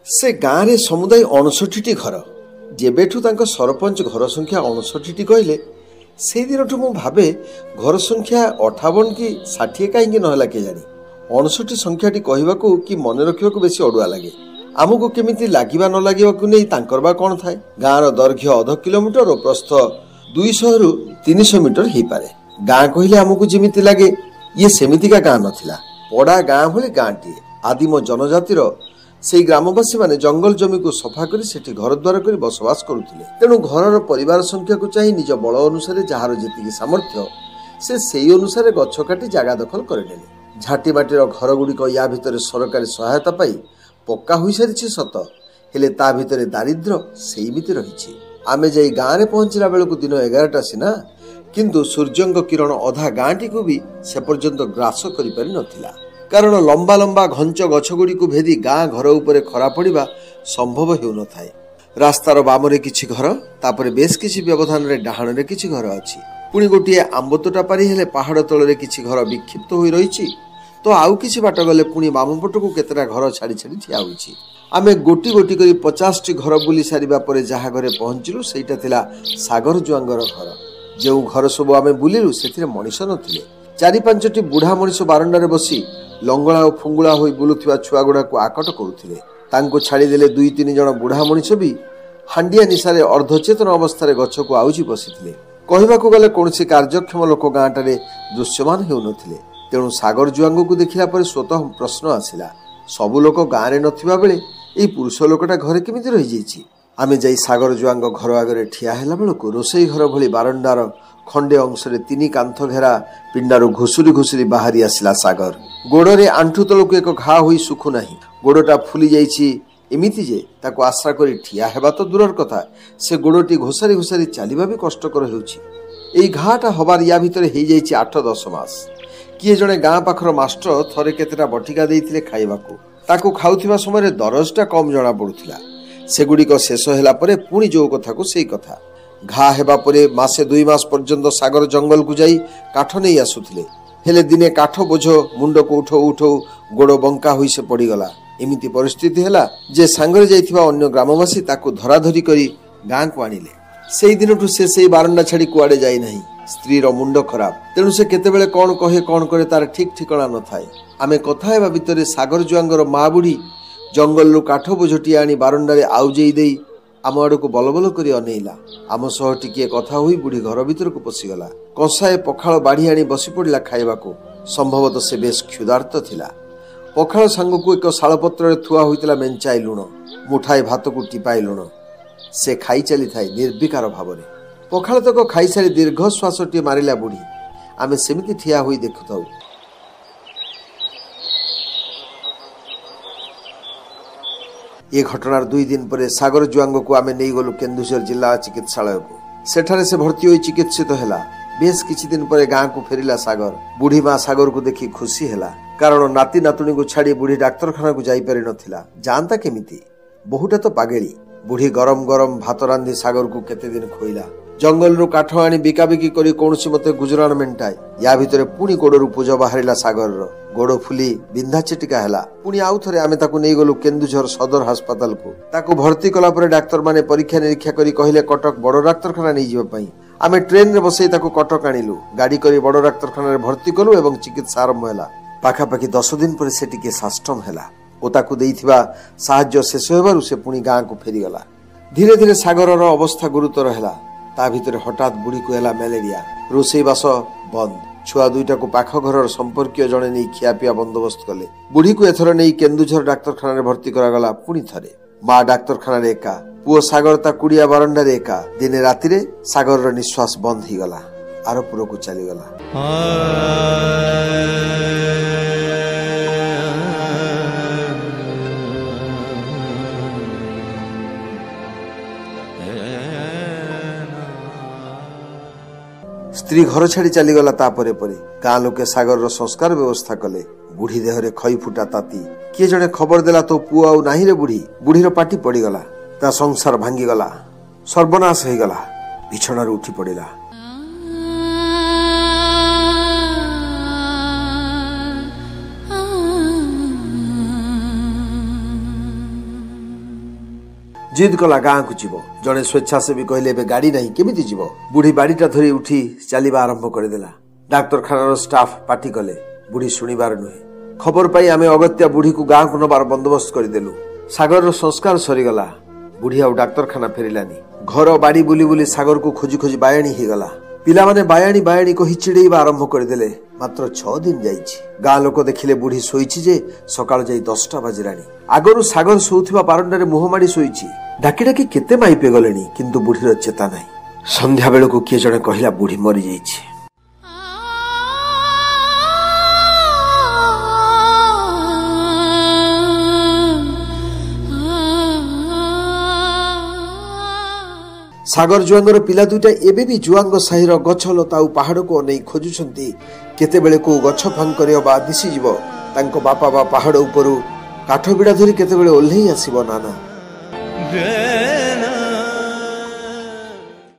से गाँव रे समुदाय 59टी घर जेबेठू तांको सरपंच घर संख्या 59टी कहले से दिन मु भावे घर संख्या 58 कि 60 कहीं नहला के जानी 59 संख्याटी कहवाकू कि मन रखा बेसी अड़ुआ लगे आमको केमिति लागिबा न लागिबाकू नै तांकर बा कोन थाए गाँर दैर्घ्य 0.5 किलोमीटर और प्रस्थ 200 रु 300 मीटर हो पारे। गाँ कहले आमको जेमिति लागे ये सेमितिका गाँ नथिला पड़ा गाँ भली गाँटी आदिम जनजातिर से ग्रामवासी माने जंगल जमी को सफा करी सेठी घर द्वार करी बसवास करुथिले। तेणु घरर परिवार संख्या को चाही निज बल अनुसार जार जेतिकी सामर्थ्य से सेई अनुसार गछ काटी जागा दखल करनेले। झाटी माटीर घर गुड़िक या भितर सरकारी सहायता पाई पक्का हो सारी सत हेले ता भितर दारिद्र्य सेमिति रही। आमे जाई गाँ रे पहुंचला बेलू दिन 11टा सिना किंतु सूर्यंग किरण अधा गाँटी को भी से पर्यंत ग्रास करि पारि नथिला कारण लंबा लंबा घंच गछगुड़ी को भेदी गाँ घर उपरे खरा पड़िबा संभव हेउ न थाए। रास्तार बामरे किछि घर तापरे बेस किछि व्यवधान रे डाहाण रे किछि घर अछि पुणी गोटिए आंबतोटा पारि हेले पहाड़ तलरे किछि घर विक्षिप्त होई रहिछि तो आउ किछि बाट गले पुणी बाम पटकू केतेटा घर छाड़ी छाड़ी ठिया होइछि। आमे गोटी गोटी करी 50टी घर बुली सारिबा परे जहा घरे पहुंचिलु सेटा थिला सागर जुआंगर घर। जो घर सब आमे बुलिलु सेथिरे मनीष नथिले 4-5टी बुढ़ा मनीष बारंडारे बसी लंगड़ा और फुंगुला होई बुलुथिबा छुआ गुडा को आकट करुथिले। तांको छाड़ी देले 2-3 जण बुढ़ा मनीष भी हांडिया निशारे अर्धचेतन अवस्था रे गछ को आउजी बसिथिले। कहबाकू गले कोनसी कार्यक्षम लोक गाँटारे दृश्यमान हेउ नथिले। तेणु सागर जुआंग को देखिला पर स्वतः प्रश्न आसिला सबु लोक गाँ रे नथिबा बेले एई पुरुष लोकटा घरे केमिति रहि जाइछि। आमे जाई सागर जुआंग घर आगे ठिया हेला बेलू रोसई घर भली बारंडार खंडे अंश 3 कांथ घेरा पिंडारू घुसुरी घुसुरी बाहरी आसिला सागर। गोड़े आंठू तलक एक घा होई सुखु नाही गोड़टा फुली जाइछि एमिति जे ताको आश्रा करी ठिया हेबा तो दूरर कथा से गोड़टी घोसारी घोसारी चलिबा भी कष्टकर हेउछि। एई घाटा हबार या भितर हेइ जाइछि 8-10 मास। किए जणे गाँ पाखर मास्टर थरे केतेटा बटिका देइथिले खाइबाकू ताको खाउथिबा समय दरजटा कम जणा पडुथिला सेगुड़िक शेष होला परे पुणी जो कथा को सेई कथा घा हेबा परे मासे 2 मास पर्यंत सागर जंगल को जाई काठ नहीं आसुथिले हेले दिने काठ बोझ मुंड को उठो उठो गोड़ बंका होई से पड़ी गला। एमिति परिस्थिति हैला जे सांगरे जाइथिबा अन्य ग्रामवासी ताको धराधरी करी गाँ को आनिले। सेई दिनठु से सेई बारंडा छाड़ी कुआडे जाई नाही। स्त्री रो मुंड खराब तेणु से केतेबेले कौन कहे कौन करे तार ठीक ठिकाना न थाए। आमे कथा हेबा भितरे सागर जुआंगर मा बुढ़ी जंगल रु काठ बोझटी आनी बारंडारे आउजेई देई आम आड़ को बल बल करी अनेइला। आम सह टिके कथा होई बुढ़ी घर भीतर को पशिगला। कंसाए पखाल बाढ़ी आनी बसी पड़िला खाइबाकू संभवतः से बेस क्षुधार्त थिला। पखाल सांगकू एक शालपत्र थुआ होइतिला मेंचाई लुण मुठाए भात को टिपाई लुण से खाई चली थाए निर्विकार भावरे। पखाल तक खाई सारी दीर्घ श्वासटी मारिला बुढ़ी। आमे सेमिति ठिया होई देखुथाउ। ये घटनार 2 दिन पर सागर जुआंग को आमे नहीं गलु केन्दुझर जिला चिकित्सालय को सेठारे से भर्ती होई चिकित्सित हैला। बेस किछि दिन पर गाँ को फेरिला सागर। बुढ़ी माँ सागर को देखी खुशी हैला कारण नाती नातुणी को छाड़ी बुढ़ी डाक्तरखाना को जाई पारि नथिला जानता केमिति बहुटा तो पागेली। बुढ़ी गरम गरम भात रांधि सागर को केते दिन खोइला जंगल रु काठ आनी बिकाबिकी करी कौनसी मते गुजरान मेंटाए। या भितर पुणी गोड़रू पूज बाहरिला सागर गोड़ फुली बिंधा चिटिका हैला। पुणी आउ थरे आमे ताकू नै गलु केन्दुझर सदर अस्पताल को ताकू भर्ती कला परे डाक्टर माने परीक्षा निरीक्षा करी कहिले कटक बड़ डाक्तरखाना नै जिबा पई। आमे ट्रेन रे बसई ताकू कटक आनिलु गाड़ी करी बड़ डाक्तरखाना रे भर्ती कलु एवं चिकित्सा आरंभ हैला। पाखापाखि 10 दिन पर से टिके साष्टम हैला ओ ताकू देइथिबा साहाय्य शेष हेबारु से पुणी गाँ को फेरी गला। धीरे धीरे सागरर अवस्था गुरुतर हैला। ता भितर हठात बुढ़ी को हैला मैलेरिया। रोसई बास बंद। छुआ 2टा को पाख घर संपर्कीय जणे नहीं खियापिया बंदोबस्त कले। बुढ़ी को एथर नहीं केन्दुझर डाक्तरखाना रे भर्ती करागला। पुणी थरे माँ डाक्तरखाना रे एका पुओ सागर ता कुड़िया बारंडा रे एका। दिने राति रे सागर निश्वास बंद ही गला आरपुर को चली गला। स्त्री घर छाड़ी चलीगला। तापरे परे गाँ लोके सागर संस्कार व्यवस्था कले। बुढ़ी देहरे खई फुटा ताती किए जने खबर देला तो पुआ आउ नाही रे बुढ़ी। बुढ़ीर पाटी पड़ीगला ता संसार भांगी गला सर्वनाश हो गला। बिछणार उठी पड़िला। जिद कला गाँ को जीव जड़े स्वेच्छासेवी कहले एबे गाड़ी नहीं केमिति जीव बुढ़ी बाड़ीटा धरी उठी चलवा आरंभ करदेला। डाक्तरखानार स्टाफ पार्टी कले बुढ़ी शुणिबार नुहे। खबर पाई आमे अगत्या बुढ़ी को गाँ को नबार बंदोबस्त करदेलु। सागर संस्कार सरीगला। बुढ़ी आउ डाक्तरखाना फेरिलानी। घर बाड़ी बुली बुली सागर को खोजी खोजी बायाणी हिगला। पिला माने बायाणी बायाणी कही चिड़ेइबा आरंभ करदेले। मात्र 6 दिन जाइछि। गाँ लोक देखिले बुढ़ी शोइछि जे सकाळ जाई 10टा बाजिलानी। आगरु सागर शोउथिबा बारंडारे मुहमाड़ी शोइछि। डाकी डाकी केते माइपे गलेनी किंतु बुढ़ीर चेता नाही। संध्या बेलକୁ किए जणे कहिला बुढ़ी मरि जाइछि। सागर जुआंगर पिला दुईटा एबे भी जुआंग साहिर गछ लता और पहाड़ को अनै खोजुछंती केतेबेले को गछ फांग करियो बा दिसी जीवो तांको बापा बा पहाड़ उपरु काठ बिड़ा धरी केतेबेले ओल्हेई आसीबो नाना।